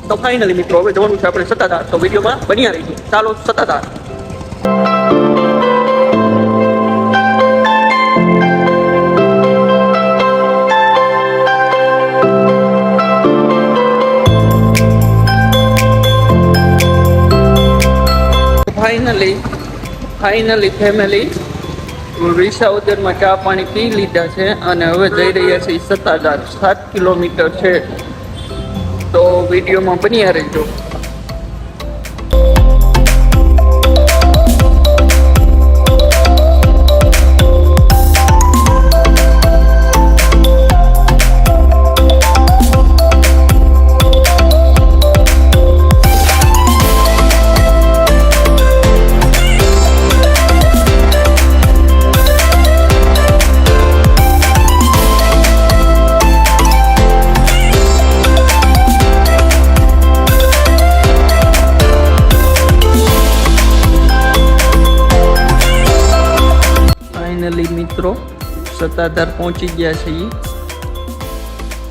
તો ફાઇનલી મિત્રો હવે જવાનું છે આપણે સત્તાધાર, તો વિડીયોમાં બન્યા રહીશું. ચાલો સત્તાધાર. ફાઇનલી ફેમિલી વિસાવદરમાં ચા પાણી પી લીધા છે અને હવે જઈ રહ્યા છીએ સત્તાધાર. 7 કિલોમીટર છે, તો વિડીયોમાં બન્યા રહેજો. મિત્રો સત્તાધાર પહોંચી ગયા છીએ.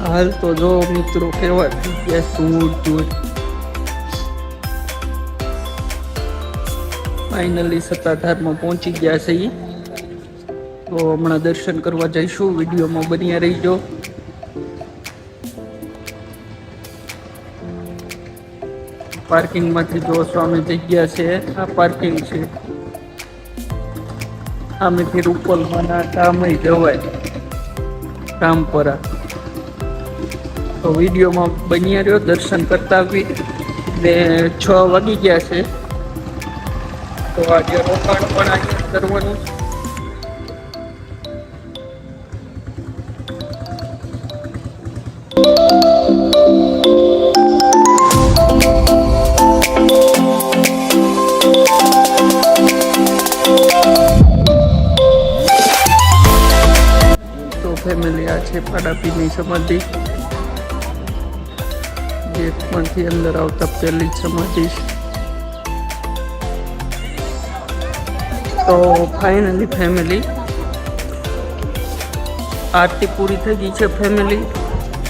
હાલ તો જો મિત્રો કેવા થઈ ગયા દૂર. ફાઇનલી સત્તાધારમાં પહોંચી ગયા છીએ, તો હમણાં દર્શન કરવા જઈશું. વિડીયોમાં બન્યા રહીજો. પાર્કિંગમાંથી જો સામે જગ્યા છે, આ પાર્કિંગ છે. આમેથી રૂપલમાંના ગામે જવાય, રામપરા. તો વિડીયોમાં બન્યા રહ્યો, દર્શન કરતા આવી. ને 6 વાગી ગયા છે, તો આજે રોકાણ પણ અહીંયા કરવાનું. ફેમિલી આ છે પાડાપીની સમાધિ, ગેટમાંથી અંદર આવતા પહેલી જ સમાધિ છે. તો ફાઇનલી ફેમિલી આરતી પૂરી થઈ ગઈ છે ફેમિલી.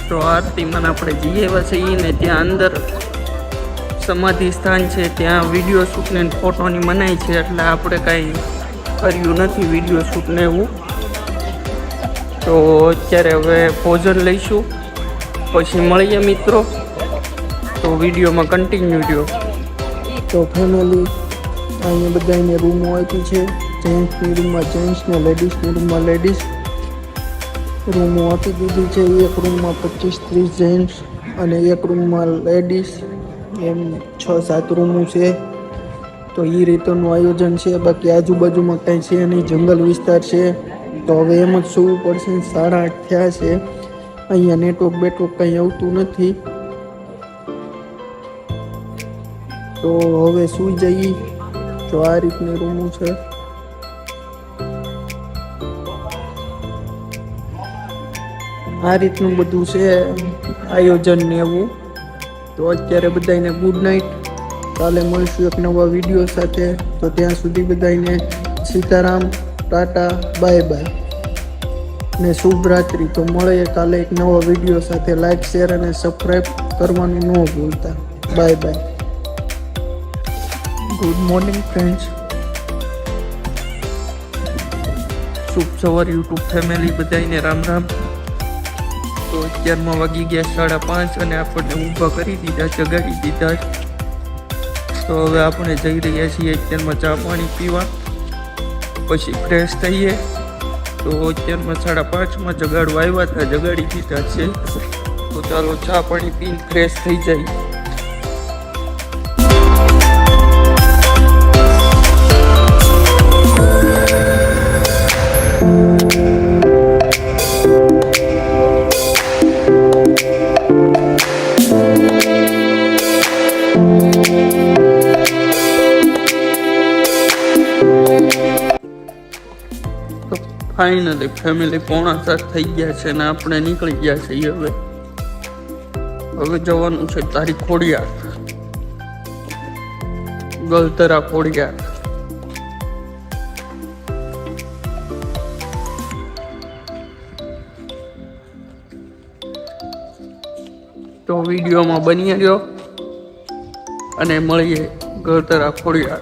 તો આરતીમાં આપણે જઈએ એવા છીએ ને ત્યાં અંદર સમાધિ સ્થાન છે, ત્યાં વિડીયો શૂટ ને ફોટોની મનાઈ છે, એટલે આપણે કાંઈ કર્યું નથી વિડીયો શૂટ ને એવું. તો અત્યારે હવે ભોજન લઈશું, પછી મળીએ મિત્રો. તો વિડીયોમાં કન્ટિન્યુ રહ્યો. તો ફેમિલી અહીંયા બધાને રૂમો આપી છે. જેન્ટ્સની રૂમમાં જેન્ટ્સ ને લેડીઝની રૂમમાં લેડીઝ રૂમો આપી દીધી છે. એક રૂમમાં 25-30 જેન્ટ્સ અને એક રૂમમાં લેડીઝ, એમ 6-7 રૂમો છે. તો એ રીતનું આયોજન છે. બાકી આજુબાજુમાં કાંઈ છે નહીં, જંગલ વિસ્તાર છે. તો હવે એમ જ સૂવું પડશે. 8:30 થયા છે. અહીંયા નેટવર્ક બેટવર્ક કંઈ આવતું નથી, તો હવે સૂઈ જઈએ. તો આ રીતની રૂમો છે. આ રીતનું બધું છે આયોજન ને એવું. તો અત્યારે બધાને ગુડ નાઇટ. કાલે મળશું એક નવા વિડીયો સાથે. તો ત્યાં સુધી બધાને સીતારામ, ટાટા, બાય બાય ને શુભ રાત્રિ. તો મળીએ કાલે એક નવા વિડીયો સાથે. લાઈક, શેર અને સબસ્ક્રાઈબ કરવાનું ન ભૂલતા. Bye bye. Good morning friends. શુભ સવાર યુટ્યુબ ફેમિલી, બધાને રામ રામ. તો 11 વાગી ગયા 5:30 અને આપણને ઊભા કરી દીધા, જગાડી દીધા. તો હવે આપણે જઈ રહ્યા છીએ અત્યારમાં ચા પાણી પીવા, પછી ફ્રેશ થઈએ. તો અત્યારમાં 5:30 જગાડવા આવ્યા હતા, જગાડી દીધા છે. તો ચાલો ચા પાણી પીને ફ્રેશ થઈ જાય. ફાઇનલી ફેમિલી 6:45 થઈ ગયા છે ને આપણે નીકળી ગયા છીએ. હવે જવાનું છે તારી ખોડિયાર, ગલતરા ખોડિયાર. તો વિડીયોમાં બની રહ્યો. અને મળીએ ગળતરા ખોડિયાર.